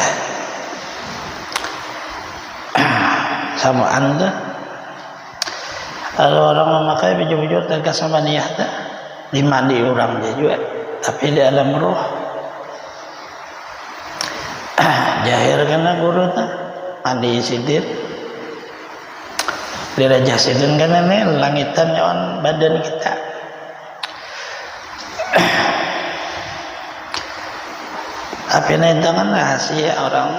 Samuan tuh. Kalau orang memakai baju-baju tarikah sama niat dah, dimandi orang dia juga, tapi di alam roh. Jahir kena guru tuh, mandi sidir. Dirajah sidir kena nih langitan nyawan badan kita. Tapi ini jangan rahasia orang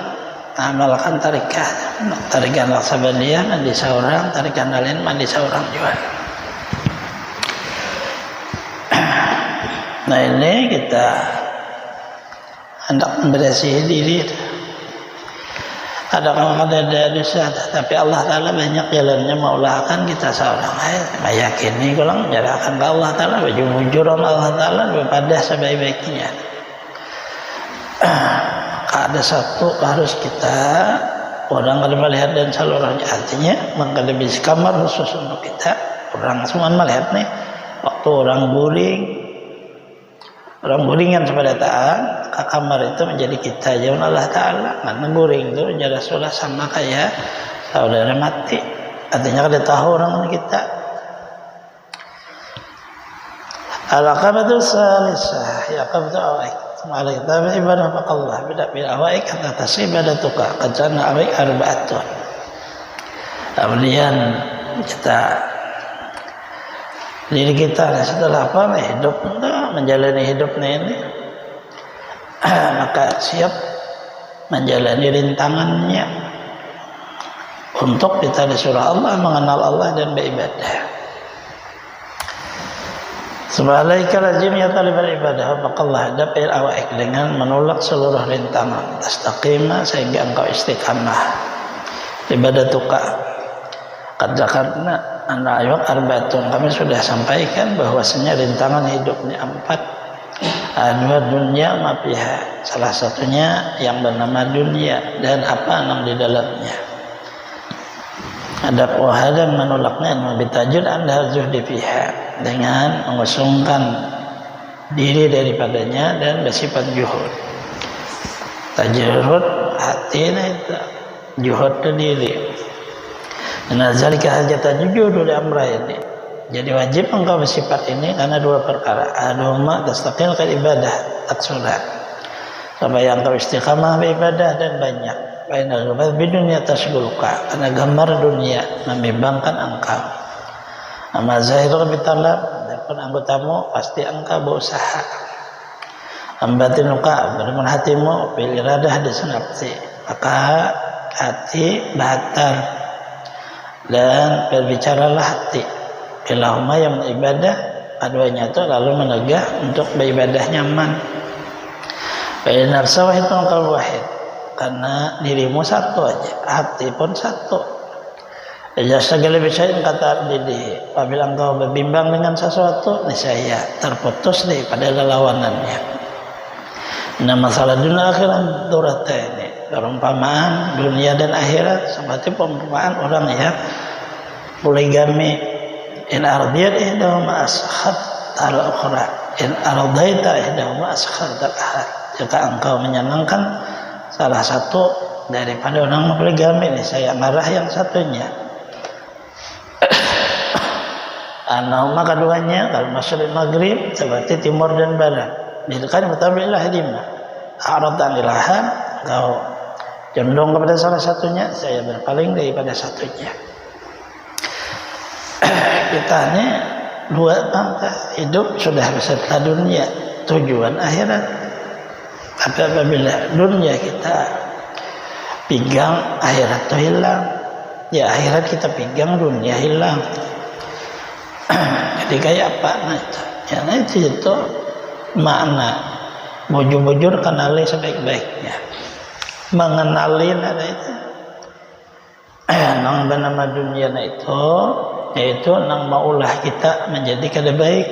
amalkan tarikah Naqsabandiyah mandi seorang, tarikan lain mandi seorang juga. Nah ini kita hendak membersih diri. Ada dosa, tapi Allah Ta'ala banyak jalannya maulakan kita seorang. Meyakini kalau menyerahkan ke Allah Ta'ala, bujur Allah Ta'ala pada sebaik-baiknya. Ada satu harus kita orang kalau melihat dan seluruhnya, artinya mengalami kamar khusus untuk kita. Orang semua melihat nih waktu orang guringan kepada taat ke kamar itu menjadi kita jauh Allah Ta'ala. Karena guring itu menjadi sudah sama kayak saudara mati, artinya kada tahu orang kita. Al-aqabatu salisah yaqabtu awaik Malik tapi ibadah Allah beda bil awaik kata tasibadatuka kajana awaik arba'atun. Kemudian kita diri kita setelah apa hidup menjalani hidupnya ini maka siap menjalani rintangannya untuk kita disuruh Allah mengenal Allah dan beribadah. Sebalaika lazim ya talibal ibadah, maka Allah dapat awaik dengan menolak seluruh rintangan tastaqima sehingga engkau istiqamah. Ibadatuka karena anak ayat arbatun kami sudah sampaikan bahwasanya rintangan hidupnya 4. Dua dunia mafiha, salah satunya yang bernama dunia dan apa yang di dalamnya. Ada wahadam menolaknya bitajud anda zuhdi fiha dengan mengusungkan diri daripadanya dan bersifat juhud. Tajurud hati itu juhud itu diri. Dan zalika hajat jujur dari amra ini. Jadi wajib engkau bersifat ini karena dua perkara. Aduma tastaqil ke ibadah taksulat. Supaya engkau istiqamah beribadah dan banyak. Bainal ghamad bidunya tasguluka, karena gambar dunia membimbangkan engkau. Amma zahiru bitalab, adapun anggotamu pasti engkau berusaha. Ambatinuka, berdemun hatimu bil iradah disenapsi, maka hati batal dan berbicaralah hati. Bilahuma yang ibadah, keduanya itu lalu menegah untuk beribadah nyaman. Bainar sawah itu engkau wahid. Karena dirimu satu aja, hati pun satu. Ya segala bisain kata diri. Apabila engkau berbimbang dengan sesuatu, niscaya terputus daripada lawanannya. Nah masalah dunia akhirat durata ini, perumpamaan dunia dan akhirat seperti perumpamaan orang yang poligami. In ardiyat ihdahuma askhad al-ukhra, in ardaita ihdahuma askhad al-ahad. Jika engkau menyenangkan salah satu daripada orang poligami ini, saya marah yang satunya. Anahuma keduanya kalau masyriq maghrib seperti timur dan barat. Bilkan mutabilah lima. Aradan ilahan kau condong kepada salah satunya, saya berpaling daripada satunya. Kita ini dua bangsa hidup sudah beserta dunia, tujuan akhirat. Tapi apabila dunia kita pegang, akhirat itu hilang. Ya akhirat kita pegang, dunia hilang. Jadi kayak apa? Nah itu makna bujur-bujur kenali sebaik-baiknya. Mengenali ada itu. nang bernama dunia itu, yaitu nang maulah kita menjadi kada baik.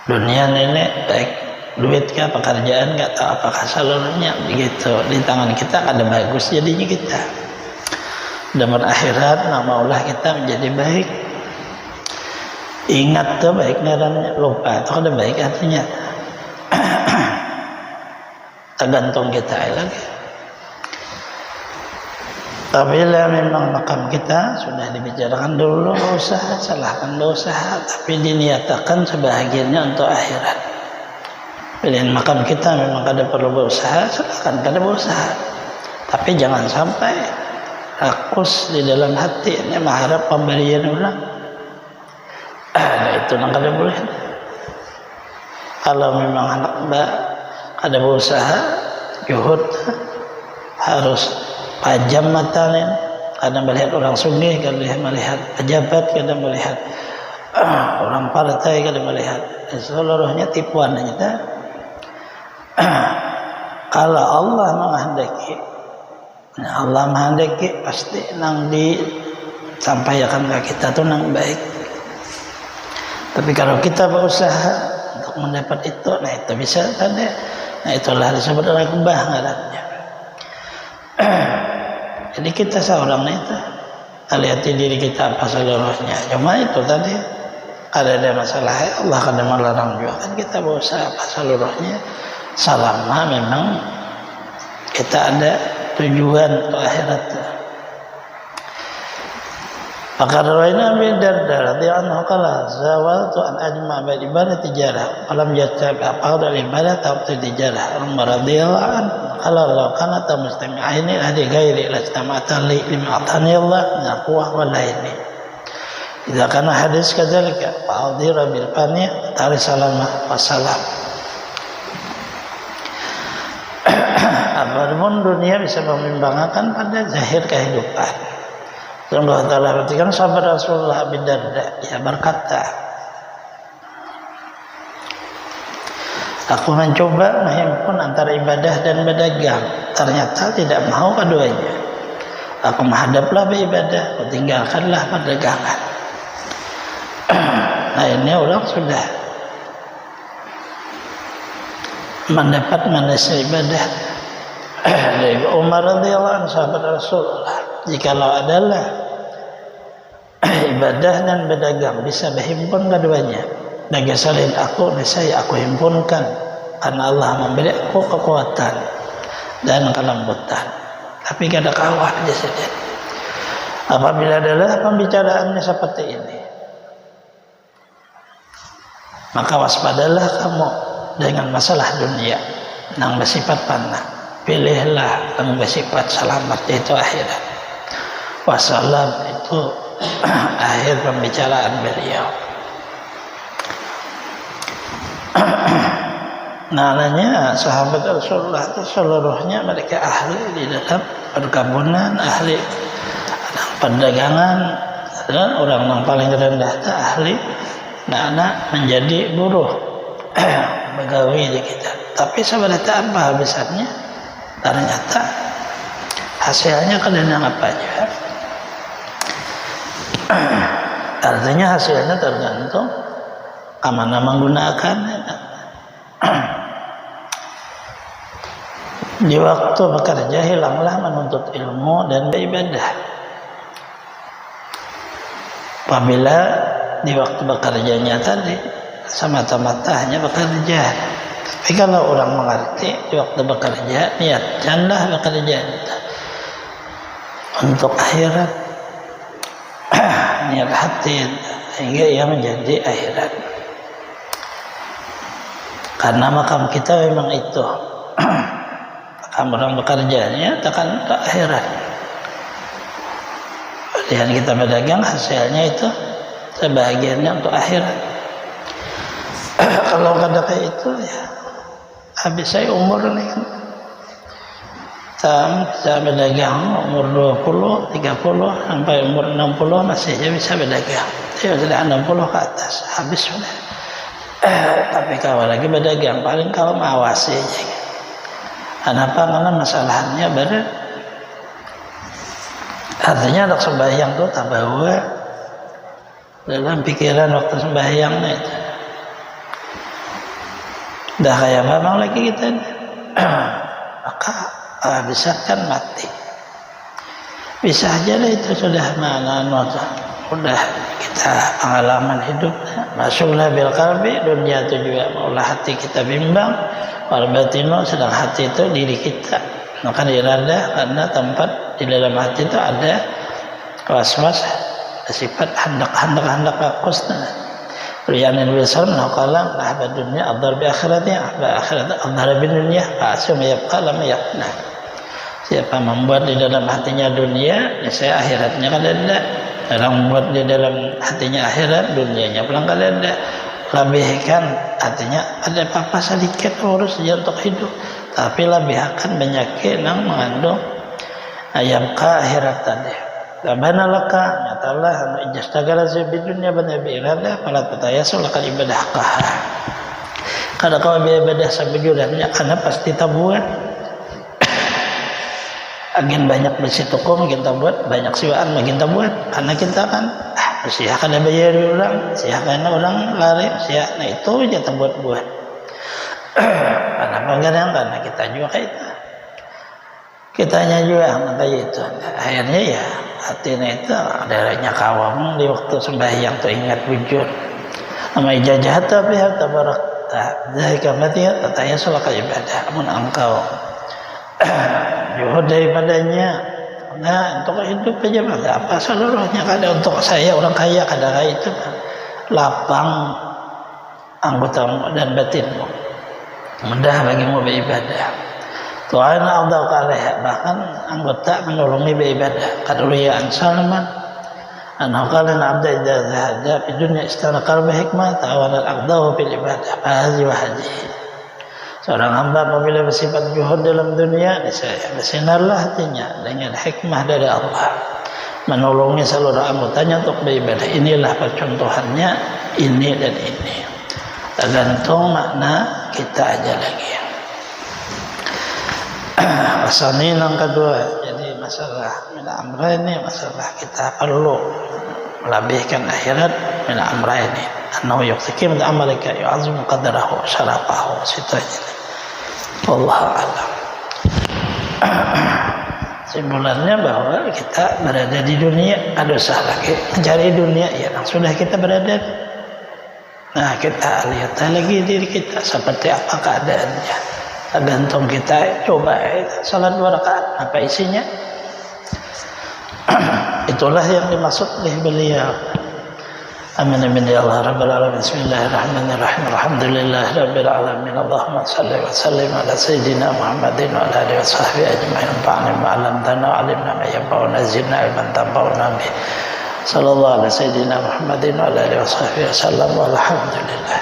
Dunia ini baik duit kah, pekerjaan nggak tahu apakah seluruhnya begitu di tangan kita kada bagus jadinya kita. Dan akhirat nang maulah kita menjadi baik. Ingat tuh baik namanya, lupa itu kada baik artinya. Tergantung kita lagi. Apabila memang makam kita sudah dibicarakan dulu usaha, salahkan usaha, tapi diniatakan sebahagiannya untuk akhirat. Pilihan makam kita memang kada perlu berusaha, silahkan kada berusaha. Tapi jangan sampai rakus di dalam hati ini mengharap pemberian ulang. Itu yang kada boleh. Kalau memang anak mbak kada berusaha, juhud harus pajam matanya, kadang melihat orang sugih, kadang melihat pejabat, kadang melihat orang partai, kadang melihat seluruhnya tipuan kita. Kalau Allah menghendaki, Allah menghendaki pasti nang disampaikan ke kita tuh nang baik. Tapi kalau kita berusaha untuk mendapat itu, nah itu bisa tadi, nah itulah disebut ragbah ngarannya. Jadi kita seorang itu lihat diri kita apa seluruhnya. Cuma itu tadi ada masalah Allah kadang melarang juga kan kita berusaha apa seluruhnya selama memang kita ada tujuan untuk akhirat. Maka rawaina Abi Darda radhiyallahu anhu qala zawaltu an ajma bi ibadah tijarah alam yatab aqad al ibadah ta'ab tijarah Umar radhiyallahu anhu qala law kana mustami'aini hadi ghairi lastama'ata li lima atani Allah naqwa wal laini idza kana hadis kadzalika fa'adhira bil fani tari salama wassalam. Apapun dunia bisa membimbangkan pada zahir kehidupan. Allah Ta'ala berarti sahabat Rasulullah bin Darda ya berkata, aku mencoba menghimpun antara ibadah dan berdagang, ternyata tidak mau keduanya. Aku menghadaplah beribadah, aku tinggalkanlah perdagangan. Nah ini orang sudah mendapat manusia ibadah. Dari Umar radhiyallahu anhu sahabat Rasulullah, jikalau adalah ibadah dan berdagang bisa berhimpun keduanya, bagi selain aku niscaya aku himpunkan karena Allah memberi aku kekuatan dan kelembutan. Tapi kada kawah aja saja. Apabila adalah pembicaraannya seperti ini, maka waspadalah kamu dengan masalah dunia yang bersifat fana. Pilihlah yang bersifat selamat, yaitu akhirat. Wassalam itu akhir pembicaraan beliau. Namanya sahabat Rasulullah itu seluruhnya mereka ahli di dalam perkebunan, ahli dalam perdagangan, orang yang paling rendah itu ahli anak menjadi buruh pegawai di kita. Tapi sebenarnya apa habisannya? Ternyata hasilnya kadang apa aja. Artinya hasilnya tergantung kemana menggunakannya. Di waktu bekerja hilanglah menuntut ilmu dan beribadah. Apabila di waktu bekerjanya tadi semata-mata hanya bekerja. Tapi kalau orang mengerti di waktu bekerja, niatkanlah bekerja untuk akhirat, niat hati sehingga ia menjadi akhirat. Karena makam kita memang itu, makam orang bekerjanya tekan ke akhirat. Dan kita berdagang hasilnya itu sebahagiannya untuk akhirat. Kalau kada kayak itu ya habis saya umur nih kan. Saya berdagang umur 20, 30 sampai umur 60 masih bisa berdagang. Saya sudah 60 ke atas, habis sudah. Tapi kalau lagi berdagang paling kalau mengawasi aja. Kenapa? Karena masalahnya berat. Artinya anak sembahyang itu tak bawa dalam pikiran waktu sembahyangnya itu. Dah kayak memang lagi kita maka bisa kan mati. Bisa aja lah itu sudah mana udah kita pengalaman hidup masuklah bil qalbi, dunia itu juga maulah hati kita bimbang, wal batinu, sedang hati itu diri kita maka dirada karena tempat di dalam hati itu ada was-was sifat hendak kusna. Riyanin bisan naqala ahbad dunya adhar bi akhiratnya akhirat adhar bi dunya asum yabqa lam yaqna. Siapa membuat di dalam hatinya dunia, saya akhiratnya kan ada. Orang membuat di dalam hatinya akhirat, dunianya pulang kan ada. Lebihkan artinya ada apa-apa sedikit urus dia untuk hidup, tapi lebihkan penyakit yang mengandung ayam ka akhirat tadi. Labana laka nyatalah anu ijastagala bi dunya bana bi irada fala tatayasul kal ibadah kah. Kada kau ibadah sabujurannya karena pasti tabuan. Agen banyak besi toko makin tabuat, banyak siwaan makin tabuat karena kita kan siah kada bayar orang, siah kana orang lari, siah nah itu aja tabuat buat. Kenapa karena kita juga kayak itu. Kitanya juga maka itu. Akhirnya ya hatinya itu darahnya kawam di waktu sembahyang tuh ingat wujud. Nama ijazah tapi harta barak. Zahika matiya tataya sholat ibadah. Amun engkau juhud daripadanya, nah untuk hidup aja mah apa seluruhnya kada untuk saya orang kaya kada itu lapang anggota dan batinmu mudah bagimu beribadah. Tuhan Allah kalih bahkan anggota menolongi beribadah. Kaduliya Salman anaqalan abda idza zahada fi dunya istana qalbi hikmah ta'awana al-aqdahu bil ibadah hazi wa haji. Seorang hamba apabila bersifat juhud dalam dunia, bersinarlah hatinya dengan hikmah dari Allah, menolongi seluruh anggotanya untuk beribadah. Inilah percontohannya, ini dan ini. Tergantung makna kita aja lagi. Masalah yang kedua, jadi masalah mina amra ini, masalah kita perlu melebihkan akhirat mina amra ini. Annahu yuqtikim min amalika yu'azimu qadrahu syarafahu situ aja. Wallahu a'lam. Simpulannya bahwa kita berada di dunia ada usaha lagi mencari dunia ya sudah kita berada. Nah kita lihat lagi diri kita seperti apa keadaannya. Tergantung kita coba salat 2 rakaat apa isinya. Itulah yang dimaksud oleh beliau. Amin amin ya Allah rabbal alamin. Bismillahirrahmanirrahim. Alhamdulillah rabbil alamin. Allahumma shalli wa sallim ala sayyidina Muhammadin wa ala alihi wa sahbihi ajma'in. Fa'alim ma'alamtana wa alimna ma yanfa'una zidna ilman tanfa'una bi. Sallallahu ala sayyidina Muhammadin wa ala alihi wa sahbihi wa sallam walhamdulillah.